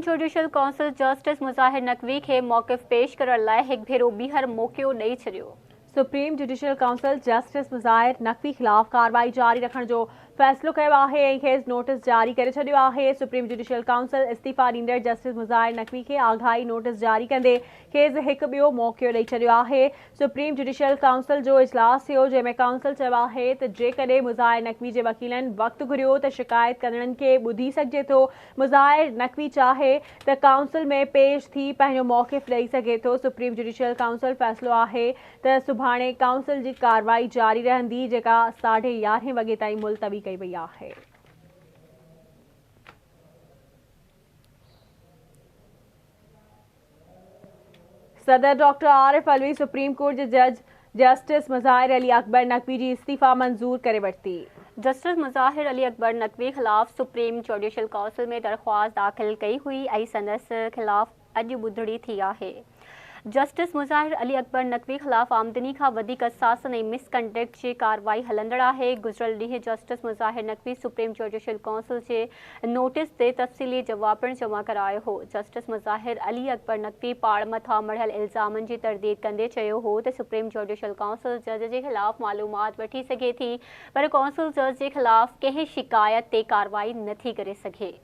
Supreme judicial council justice Muzahir Naqvi खे मौक़िफ़ पेश करण लाइ हिकु भेरो ॿीहर मौक़ो ॾेई छॾियो। Supreme judicial council justice Muzahir Naqvi ख़िलाफ़ कार्रवाई जारी रखण जो फ़ैसिलो कयो आहे ऐं खेसि नोटिस जारी करे छॾियो आहे। सुप्रीम जुडिशल काउंसिल इस्तीफ़ा ॾींदड़ जस्टिस मुज़ाहिर नक़वी खे आगाही नोटिस जारी कंदे खेसि हिकु ॿियो मौक़ो ॾेई छॾियो आहे। सुप्रीम जुडिशल काउंसिल जो इजलास थियो जंहिंमें काउंसिल चयो आहे त जेकॾहिं मुज़ाहिर नक़वी जे वकीलनि वक़्तु घुरियो त शिकायत कंदड़नि खे ॿुधी सघिजे थो। मुज़ाहिर नक़वी चाहे त काउंसिल में पेश थी पंहिंजो मौक़िफ़ ॾेई सघे थो। सुप्रीम जुडिशल काउंसिल फ़ैसिलो आहे त सुभाणे काउंसिल जी कार्रवाई जारी रहंदी जेका 11:30 वॻे ताईं मुलतवी कई वई आहे। सदर doctor Arif Alvi supreme court जे जज जस्टिस मुज़ाहिर अली अकबर नक़वी जी इस्तीफ़ा मंज़ूर करे वरिती। जस्टिस मुज़ाहिर अली अकबर नक़वी ख़िलाफ़ सुप्रीम जुडिशल काउंसिल में दरख़्वास्त दाख़िल कई हुई ऐं संदसि ख़िलाफ़ अॼु ॿुधणी थी आहे। जस्टिस मुज़ाहिर अली अकबर नक़वी ख़िलाफ़ आमदनी खां वधीक सासन ऐं मिसकंडक्ट जी कार्रवाई हलंदड़ आहे। गुज़िरियल ॾींहुं justice Muzahir Naqvi supreme judicial council जे नोटिस ते तफ़सीली जवाब पिणु जमा करायो हो। जस्टिस मुज़ाहिर अली अकबर नक़वी पाण मथां मढ़ियल इल्ज़ामनि जी तरदीद कंदे चयो हो त सुप्रीम जुडिशल काउंसिल जज जे ख़िलाफ़ मालूमात वठी सघे थी पर काउंसिल जज जे ख़िलाफ़ कंहिं शिकायत ते कार्रवाई नथी करे सघे।